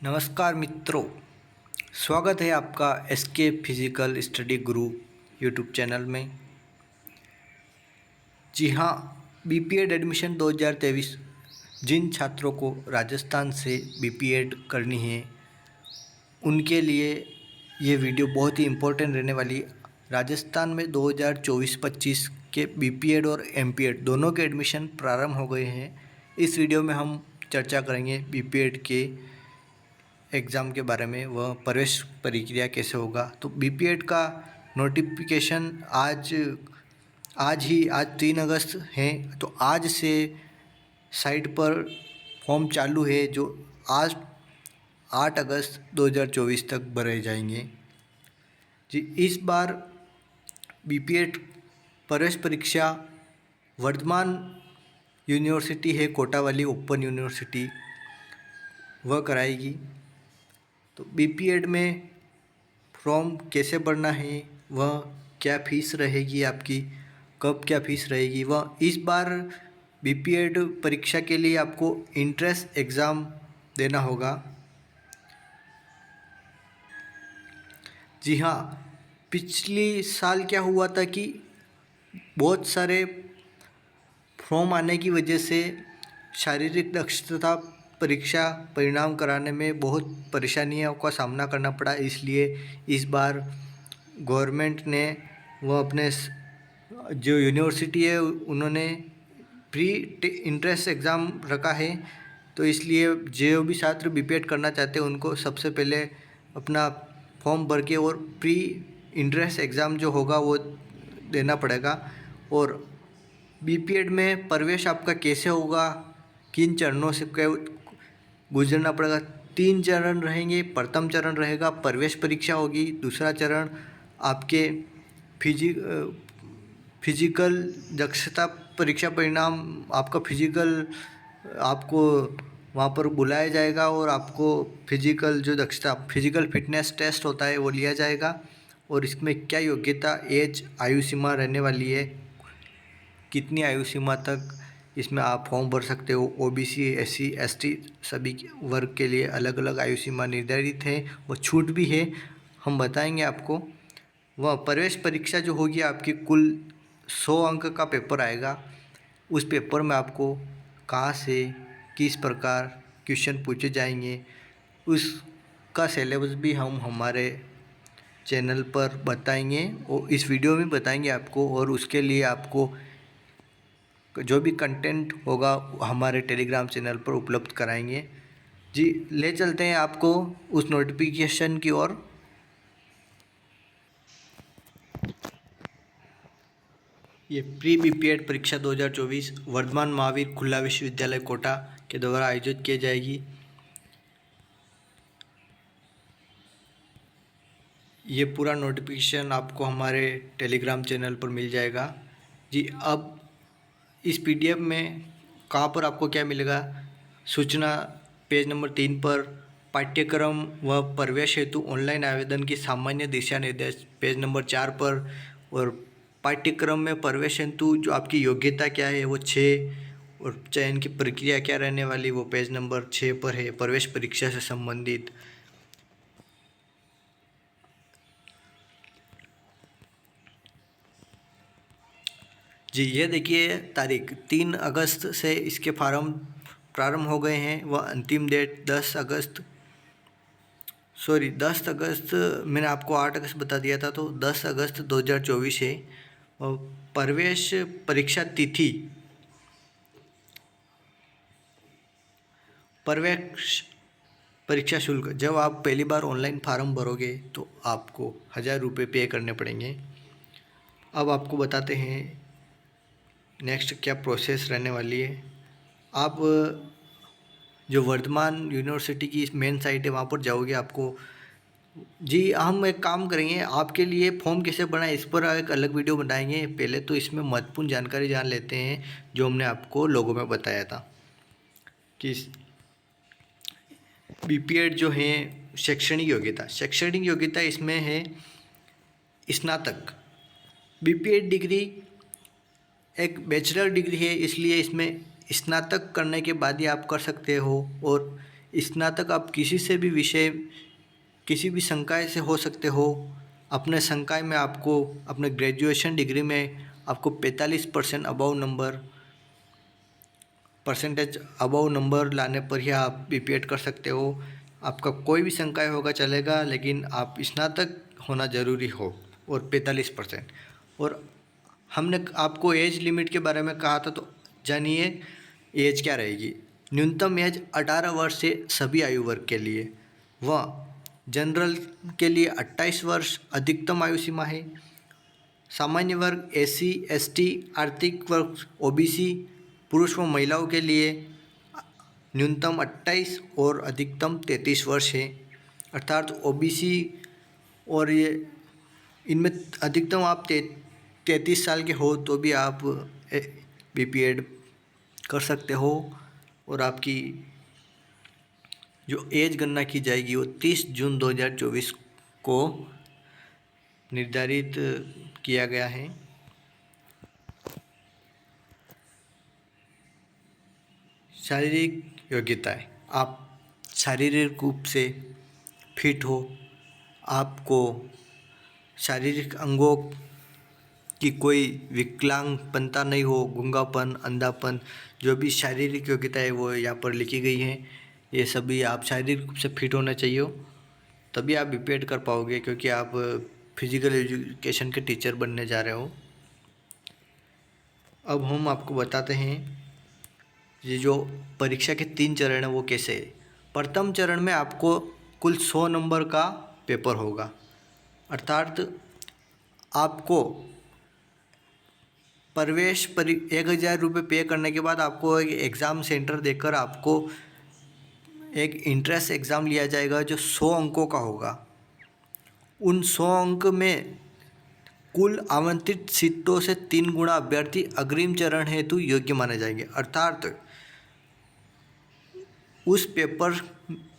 नमस्कार मित्रों, स्वागत है आपका एसके फिजिकल स्टडी गुरु यूट्यूब चैनल में। जी हाँ, बीपीएड एडमिशन 2023 जिन छात्रों को राजस्थान से बीपीएड करनी है उनके लिए ये वीडियो बहुत ही इम्पोर्टेंट रहने वाली है। राजस्थान में 2024-25 के बीपीएड और एमपीएड दोनों के एडमिशन प्रारंभ हो गए हैं। इस वीडियो में हम चर्चा करेंगे बीपीएड के एग्ज़ाम के बारे में, वह प्रवेश प्रक्रिया कैसे होगा। तो बीपीएड का नोटिफिकेशन आज 3 अगस्त है, तो आज से साइट पर फॉर्म चालू है जो आज 8 अगस्त 2024 तक भरे जाएंगे। जी, इस बार बीपीएड प्रवेश परीक्षा वर्धमान यूनिवर्सिटी है, कोटा वाली ओपन यूनिवर्सिटी, वह कराएगी। तो बीपीएड में फॉर्म कैसे भरना है, वह क्या फ़ीस रहेगी आपकी, कब क्या फ़ीस रहेगी, वह इस बार बीपीएड परीक्षा के लिए आपको इंट्रेंस एग्ज़ाम देना होगा। जी हाँ, पिछली साल क्या हुआ था कि बहुत सारे फॉर्म आने की वजह से शारीरिक दक्षता परीक्षा परिणाम कराने में बहुत परेशानियों का सामना करना पड़ा। इसलिए इस बार गवर्नमेंट ने वह अपने जो यूनिवर्सिटी है उन्होंने प्री इंट्रेंस एग्ज़ाम रखा है। तो इसलिए जो भी छात्र बीपीएड करना चाहते हैं उनको सबसे पहले अपना फॉर्म भर के और प्री इंट्रेंस एग्ज़ाम जो होगा वो देना पड़ेगा। और बीपीएड में प्रवेश आपका कैसे होगा, किन चरणों से गुजरना पड़ेगा। 3 चरण रहेंगे। प्रथम चरण रहेगा प्रवेश परीक्षा होगी, दूसरा चरण आपके फिजिकल दक्षता परीक्षा परिणाम, आपका फिजिकल आपको वहाँ पर बुलाया जाएगा और आपको फिजिकल जो दक्षता फिजिकल फिटनेस टेस्ट होता है वो लिया जाएगा। और इसमें क्या योग्यता एज आयु सीमा रहने वाली है, कितनी आयु सीमा तक इसमें आप फॉर्म भर सकते हो। ओबीसी, एससी, एसटी सभी वर्ग के लिए अलग अलग आयु सीमा निर्धारित है, वो छूट भी है, हम बताएंगे आपको। वह प्रवेश परीक्षा जो होगी आपकी कुल 100 अंक का पेपर आएगा। उस पेपर में आपको कहाँ से किस प्रकार क्वेश्चन पूछे जाएंगे उसका सिलेबस भी हम हमारे चैनल पर बताएंगे और इस वीडियो में बताएंगे आपको। और उसके लिए आपको जो भी कंटेंट होगा हमारे टेलीग्राम चैनल पर उपलब्ध कराएंगे। जी, ले चलते हैं आपको उस नोटिफिकेशन की ओर। ये प्री बीपीएड परीक्षा 2024 वर्धमान महावीर खुला विश्वविद्यालय कोटा के द्वारा आयोजित की जाएगी। ये पूरा नोटिफिकेशन आपको हमारे टेलीग्राम चैनल पर मिल जाएगा। जी, अब इस पीडीएफ में कहाँ पर आपको क्या मिलेगा, सूचना पेज नंबर 3 पर पाठ्यक्रम व प्रवेश हेतु ऑनलाइन आवेदन की सामान्य दिशा निर्देश पेज नंबर 4 पर, और पाठ्यक्रम में प्रवेश हेतु जो आपकी योग्यता क्या है वो 6, और चयन की प्रक्रिया क्या रहने वाली वो पेज नंबर 6 पर है। प्रवेश परीक्षा से संबंधित जी, ये देखिए तारीख 3 अगस्त से इसके फार्म प्रारंभ हो गए हैं। वह अंतिम डेट 10 अगस्त मैंने आपको 8 अगस्त बता दिया था, तो 10 अगस्त 2024 है। और प्रवेश परीक्षा तिथि, प्रवेश परीक्षा शुल्क, जब आप पहली बार ऑनलाइन फार्म भरोगे तो आपको 1000 रुपये पे करने पड़ेंगे। अब आपको बताते हैं नेक्स्ट क्या प्रोसेस रहने वाली है। आप जो वर्धमान यूनिवर्सिटी की मेन साइट है वहाँ पर जाओगे। आपको जी, हम एक काम करेंगे आपके लिए, फॉर्म कैसे भरना है इस पर एक अलग वीडियो बनाएंगे। पहले तो इसमें महत्वपूर्ण जानकारी जान लेते हैं जो हमने आपको लोगों में बताया था कि बीपीएड जो है शैक्षणिक योग्यता इसमें है स्नातक। बीपीएड डिग्री एक बैचलर डिग्री है, इसलिए इसमें स्नातक करने के बाद ही आप कर सकते हो। और स्नातक आप किसी से भी विषय, किसी भी संकाय से हो सकते हो। अपने संकाय में आपको अपने ग्रेजुएशन डिग्री में आपको 45% परसेंटेज अबव नंबर लाने पर ही आप बीपीएड कर सकते हो। आपका कोई भी संकाय होगा चलेगा, लेकिन आप स्नातक होना ज़रूरी हो और 45%। और हमने आपको एज लिमिट के बारे में कहा था, तो जानिए एज क्या रहेगी। न्यूनतम एज 18 वर्ष से सभी आयु वर्ग के लिए, व जनरल के लिए 28 वर्ष अधिकतम आयु सीमा है। सामान्य वर्ग एससी, एसटी, आर्थिक वर्ग ओबीसी, पुरुष व महिलाओं के लिए न्यूनतम 28 और अधिकतम 33 वर्ष है। अर्थात ओबीसी और ये इनमें अधिकतम आप 33 साल के हो तो भी आप बीपीएड कर सकते हो। और आपकी जो एज गणना की जाएगी वो 30 जून 2024 को निर्धारित किया गया है। शारीरिक योग्यताएं, आप शारीरिक रूप से फिट हो, आपको शारीरिक अंगों की कोई विकलांगपनता नहीं हो, गूंगापन, अंधापन, जो भी शारीरिक योग्यता है वो यहाँ पर लिखी गई है। ये सभी आप शारीरिक रूप से फिट होना चाहिए, तभी आप बीपीएड कर पाओगे, क्योंकि आप फिजिकल एजुकेशन के टीचर बनने जा रहे हो। अब हम आपको बताते हैं ये जो परीक्षा के 3 चरण हैं वो कैसे है। प्रथम चरण में आपको कुल 100 नंबर का पेपर होगा, अर्थात आपको प्रवेश 1000 रुपये पे करने के बाद आपको एक एग्ज़ाम सेंटर देकर आपको एक इंट्रेंस एग्ज़ाम लिया जाएगा जो 100 अंकों का होगा। उन 100 अंक में कुल आवंटित सीटों से 3 गुना अभ्यर्थी अग्रिम चरण हेतु योग्य माने जाएंगे। अर्थात उस पेपर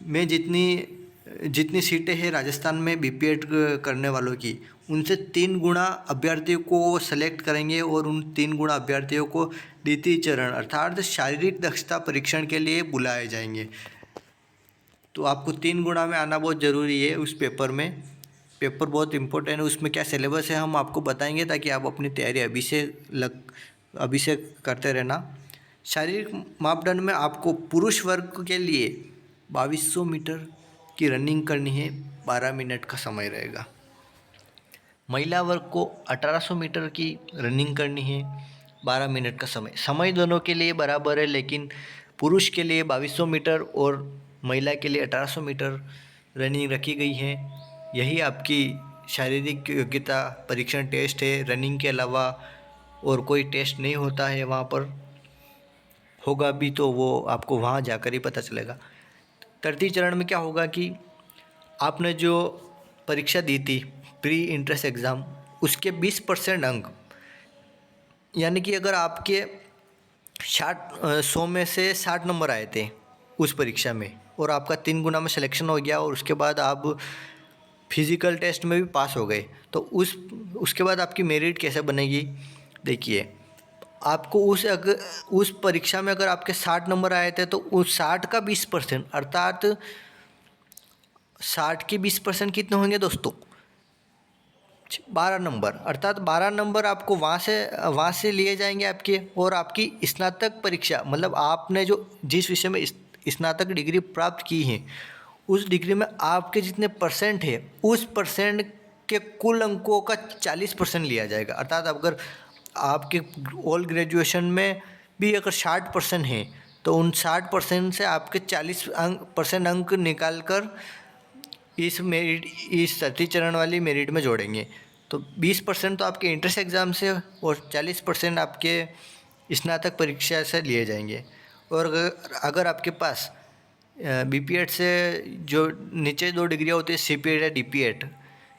में जितनी सीटें हैं राजस्थान में बीपीएड करने वालों की, उनसे 3 गुना अभ्यर्थियों को सेलेक्ट करेंगे और उन 3 गुना अभ्यर्थियों को द्वितीय चरण अर्थात शारीरिक दक्षता परीक्षण के लिए बुलाए जाएंगे। तो आपको 3 गुना में आना बहुत ज़रूरी है उस पेपर में। पेपर बहुत इम्पोर्टेंट है, उसमें क्या सिलेबस है हम आपको बताएंगे, ताकि आप अपनी तैयारी अभी से करते रहना। शारीरिक मापदंड में आपको पुरुष वर्ग के लिए 2200 मीटर की रनिंग करनी है, 12 मिनट का समय रहेगा। महिला वर्ग को 1800 मीटर की रनिंग करनी है, 12 मिनट का समय दोनों के लिए बराबर है, लेकिन पुरुष के लिए 2200 मीटर और महिला के लिए 1800 मीटर रनिंग रखी गई है। यही आपकी शारीरिक योग्यता परीक्षण टेस्ट है। रनिंग के अलावा और कोई टेस्ट नहीं होता है वहाँ पर, होगा भी तो वो आपको वहाँ जाकर ही पता चलेगा। तृतीय चरण में क्या होगा कि आपने जो परीक्षा दी थी प्री इंट्रेंस एग्ज़ाम, उसके 20% अंक, यानी कि अगर आपके 100 में से 60 नंबर आए थे उस परीक्षा में और आपका 3 गुना में सिलेक्शन हो गया और उसके बाद आप फिज़िकल टेस्ट में भी पास हो गए, तो उसके बाद आपकी मेरिट कैसे बनेगी। देखिए, आपको उस परीक्षा में अगर आपके 60 नंबर आए थे तो उस 60 का 20% अर्थात 60 के 20% कितने होंगे दोस्तों, 12 नंबर। अर्थात 12 नंबर आपको वहाँ से लिए जाएंगे आपके, और आपकी स्नातक परीक्षा मतलब आपने जो जिस विषय में स्नातक डिग्री प्राप्त की है उस डिग्री में आपके जितने परसेंट है उस परसेंट के कुल अंकों का 40% लिया जाएगा। अर्थात अगर आपके ऑल ग्रेजुएशन में भी अगर 60% है तो उन 60% से आपके 40% अंक निकाल कर इस तृतीय चरण वाली मेरिट में जोड़ेंगे। तो 20% तो आपके इंट्रेंस एग्ज़ाम से और 40% आपके स्नातक परीक्षा से लिए जाएंगे। और अगर आपके पास बीपीएड से जो नीचे 2 डिग्रियाँ होती है सीपीएड या डीपीएड,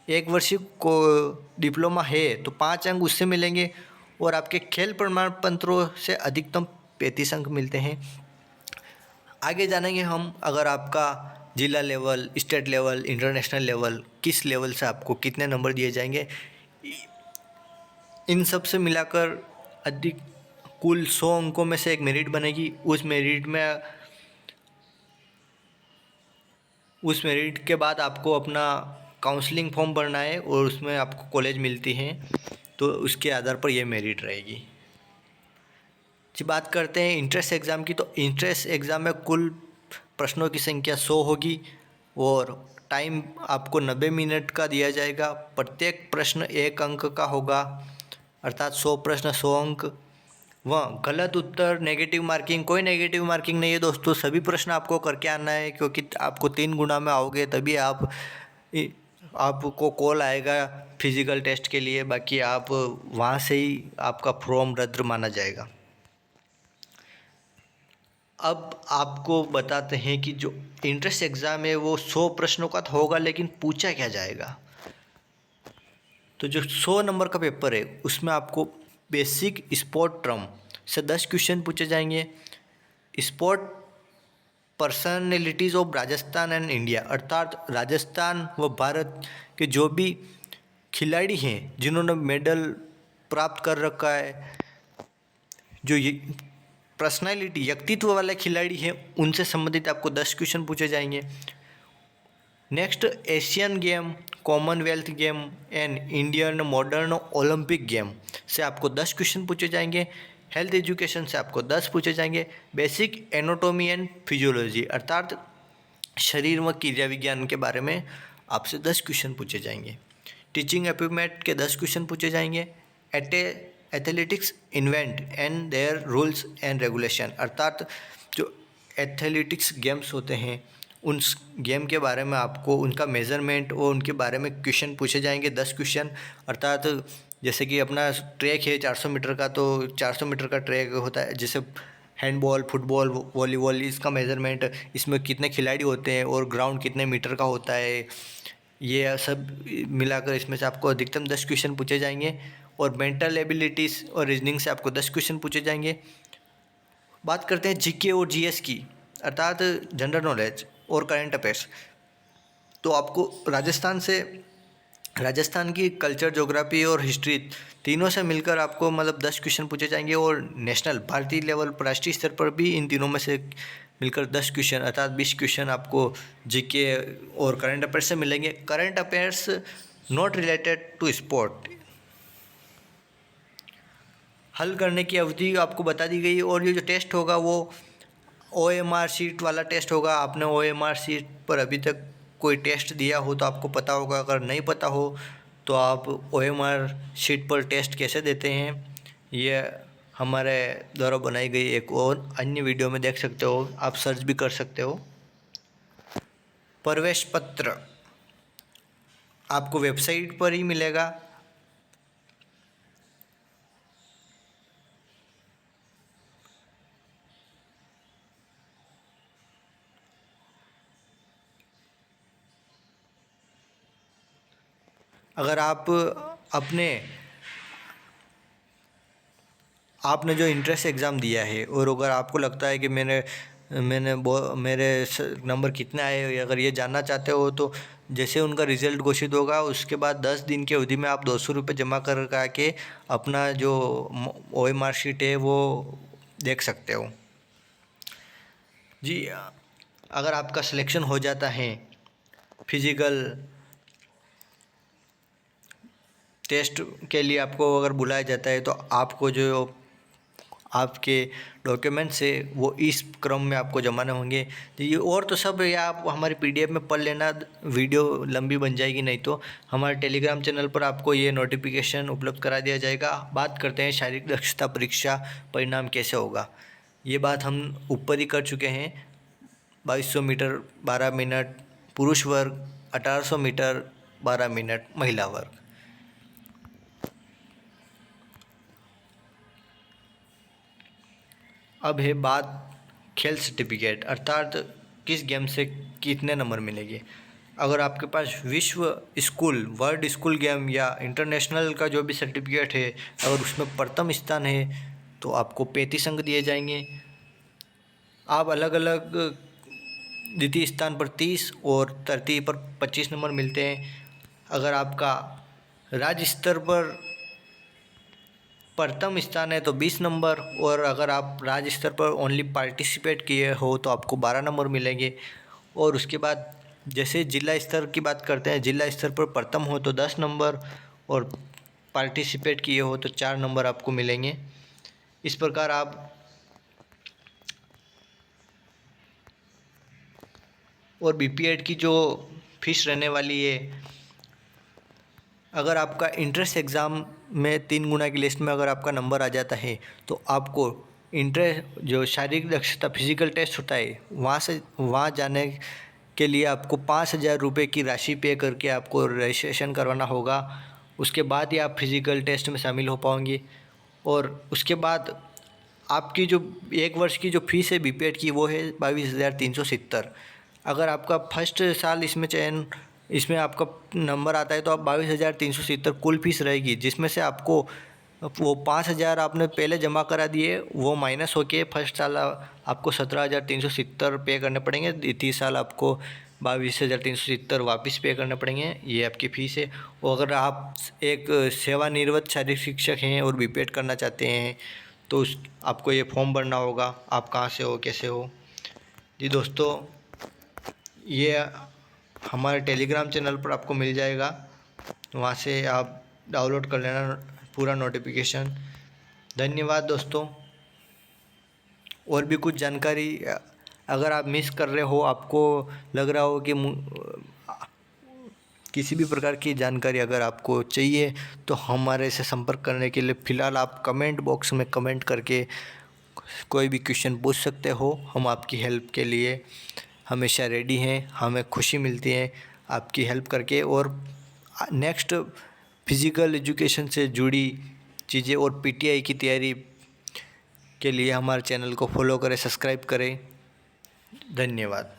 1 वर्षीय को डिप्लोमा है तो 5 अंक उससे मिलेंगे, और आपके खेल प्रमाण पत्रों से अधिकतम 35 अंक मिलते हैं। आगे जानेंगे हम, अगर आपका जिला level, state level, international level, किस लेवल से आपको कितने नंबर दिए जाएंगे, इन सब से मिलाकर अधिक कुल 100 अंकों में से एक मेरिट बनेगी। उस मेरिट में उस मेरिट के बाद आपको अपना काउंसलिंग फॉर्म भरना है और उसमें आपको कॉलेज मिलती हैं, तो उसके आधार पर यह मेरिट रहेगी। जी, बात करते हैं इंट्रेंस एग्ज़ाम की। तो इंट्रेंस एग्ज़ाम में कुल प्रश्नों की संख्या 100 होगी और टाइम आपको 90 मिनट का दिया जाएगा। प्रत्येक प्रश्न 1 अंक का होगा, अर्थात 100 प्रश्न 100 अंक। वह गलत उत्तर, नेगेटिव मार्किंग, कोई नेगेटिव मार्किंग नहीं है दोस्तों। सभी प्रश्न आपको करके आना है, क्योंकि आपको 3 गुना में आओगे तभी आपको कॉल आएगा फिजिकल टेस्ट के लिए। बाकी आप वहाँ से ही आपका फॉर्म रद्द माना जाएगा। अब आपको बताते हैं कि जो इंट्रेंस एग्ज़ाम है वो 100 प्रश्नों का तो होगा, लेकिन पूछा क्या जाएगा। तो जो 100 नंबर का पेपर है उसमें आपको बेसिक स्पोर्ट टर्म से 10 क्वेश्चन पूछे जाएंगे। Sport personalities of Rajasthan and India, अर्थात राजस्थान व भारत के जो भी खिलाड़ी हैं जिन्होंने मेडल प्राप्त कर रखा है, जो ये पर्सनैलिटी व्यक्तित्व वाले खिलाड़ी हैं, उनसे संबंधित आपको 10 क्वेश्चन पूछे जाएंगे। Next, Asian game, Commonwealth game and Indian modern Olympic game से आपको 10 क्वेश्चन पूछे जाएंगे। हेल्थ एजुकेशन से आपको 10 पूछे जाएंगे। बेसिक एनाटॉमी एंड फिजियोलॉजी, अर्थात शरीर व क्रिया विज्ञान के बारे में आपसे 10 क्वेश्चन पूछे जाएंगे। टीचिंग इक्विपमेंट के 10 क्वेश्चन पूछे जाएंगे। Athletics event and their rules and regulation, अर्थात जो एथलेटिक्स गेम्स होते हैं उन गेम के बारे में आपको उनका मेज़रमेंट और उनके बारे में क्वेश्चन पूछे जाएंगे, 10 क्वेश्चन। अर्थात जैसे कि अपना ट्रैक है 400 मीटर का, तो 400 मीटर का ट्रैक होता है। जैसे हैंडबॉल, फुटबॉल, वॉलीबॉल, इसका मेज़रमेंट, इसमें कितने खिलाड़ी होते हैं और ग्राउंड कितने मीटर का होता है, ये सब मिलाकर इसमें से आपको अधिकतम 10 क्वेश्चन पूछे जाएंगे। और मेंटल एबिलिटीज़ और रीजनिंग से आपको 10 क्वेश्चन पूछे जाएंगे। बात करते हैं जीके और जीएस की, अर्थात जनरल नॉलेज और करंट अफेयर्स। तो आपको राजस्थान की कल्चर, ज्योग्राफी और हिस्ट्री तीनों से मिलकर आपको मतलब 10 क्वेश्चन पूछे जाएंगे। और नेशनल, भारतीय लेवल पर, राष्ट्रीय स्तर पर भी इन तीनों में से मिलकर 10 क्वेश्चन अर्थात 20 क्वेश्चन आपको जीके और करंट अफेयर्स से मिलेंगे। Current affairs not related to sport, हल करने की अवधि आपको बता दी गई। और ये जो टेस्ट होगा वो OMR शीट वाला टेस्ट होगा। आपने OMR शीट पर अभी तक कोई टेस्ट दिया हो तो आपको पता होगा, अगर नहीं पता हो तो आप OMR शीट पर टेस्ट कैसे देते हैं ये हमारे द्वारा बनाई गई एक और अन्य वीडियो में देख सकते हो, आप सर्च भी कर सकते हो। प्रवेश पत्र आपको वेबसाइट पर ही मिलेगा। अगर आपने जो इंट्रेंस एग्ज़ाम दिया है और अगर आपको लगता है कि मेरे नंबर कितने आए, अगर ये जानना चाहते हो, तो जैसे उनका रिज़ल्ट घोषित होगा उसके बाद 10 दिन की अवधि में आप 200 रुपये जमा कर के अपना जो OMR शीट है वो देख सकते हो। जी, अगर आपका सिलेक्शन हो जाता है फिजिकल टेस्ट के लिए, आपको अगर बुलाया जाता है, तो आपको जो आपके डॉक्यूमेंट्स है वो इस क्रम में आपको जमाने होंगे। तो ये और तो सब या आप हमारे PDF में पढ़ लेना, वीडियो लंबी बन जाएगी। नहीं तो हमारे टेलीग्राम चैनल पर आपको ये नोटिफिकेशन उपलब्ध करा दिया जाएगा। बात करते हैं शारीरिक दक्षता परीक्षा परिणाम कैसे होगा। ये बात हम ऊपर ही कर चुके हैं। 2200 मीटर 12 मिनट पुरुष वर्ग, 1800 मीटर 12 मिनट महिला वर्ग। अब है बात खेल सर्टिफिकेट, अर्थात किस गेम से कितने नंबर मिलेंगे। अगर आपके पास विश्व स्कूल, वर्ल्ड स्कूल गेम या इंटरनेशनल का जो भी सर्टिफिकेट है, अगर उसमें प्रथम स्थान है तो आपको 35 अंक दिए जाएंगे। आप अलग अलग द्वितीय स्थान पर 30 और तृतीय पर 25 नंबर मिलते हैं। अगर आपका राज्य स्तर पर प्रथम स्थान है तो 20 नंबर, और अगर आप राज्य स्तर पर ओनली पार्टिसिपेट किए हो तो आपको 12 नंबर मिलेंगे। और उसके बाद जैसे जिला स्तर की बात करते हैं, जिला स्तर पर प्रथम हो तो 10 नंबर और पार्टिसिपेट किए हो तो 4 नंबर आपको मिलेंगे। इस प्रकार आप और बीपीएड की जो फीस रहने वाली है, अगर आपका इंट्रेंस एग्ज़ाम में 3 गुना की लिस्ट में अगर आपका नंबर आ जाता है तो आपको जो शारीरिक दक्षता फिजिकल टेस्ट होता है वहाँ जाने के लिए आपको 5,000 रुपये की राशि पे करके आपको रजिस्ट्रेशन करवाना होगा। उसके बाद ही आप फिजिकल टेस्ट में शामिल हो पाएंगे। और उसके बाद आपकी जो 1 वर्ष की जो फीस है बीपीएड की वो है 22,370। अगर आपका फर्स्ट साल इसमें आपका नंबर आता है तो आप 22,370 कुल फीस रहेगी, जिसमें से आपको वो 5,000 आपने पहले जमा करा दिए वो माइनस होके फर्स्ट साल आपको 17,370 पे करने पड़ेंगे। द्वितीय साल आपको 22,370 वापस पे करने पड़ेंगे। ये आपकी फ़ीस है। और अगर आप एक सेवानिवृत्त शारीरिक शिक्षक हैं और बीपीएड करना चाहते हैं तो आपको ये फॉर्म भरना होगा। आप कहाँ से हो, कैसे हो। जी दोस्तों, ये हमारे टेलीग्राम चैनल पर आपको मिल जाएगा, वहाँ से आप डाउनलोड कर लेना पूरा नोटिफिकेशन। धन्यवाद दोस्तों। और भी कुछ जानकारी अगर आप मिस कर रहे हो, आपको लग रहा हो कि किसी भी प्रकार की जानकारी अगर आपको चाहिए तो हमारे से संपर्क करने के लिए फ़िलहाल आप कमेंट बॉक्स में कमेंट करके कोई भी क्वेश्चन पूछ सकते हो। हम आपकी हेल्प के लिए हमेशा रेडी हैं। हमें खुशी मिलती है आपकी हेल्प करके। और नेक्स्ट फिज़िकल एजुकेशन से जुड़ी चीज़ें और पीटीआई की तैयारी के लिए हमारे चैनल को फॉलो करें, सब्सक्राइब करें। धन्यवाद।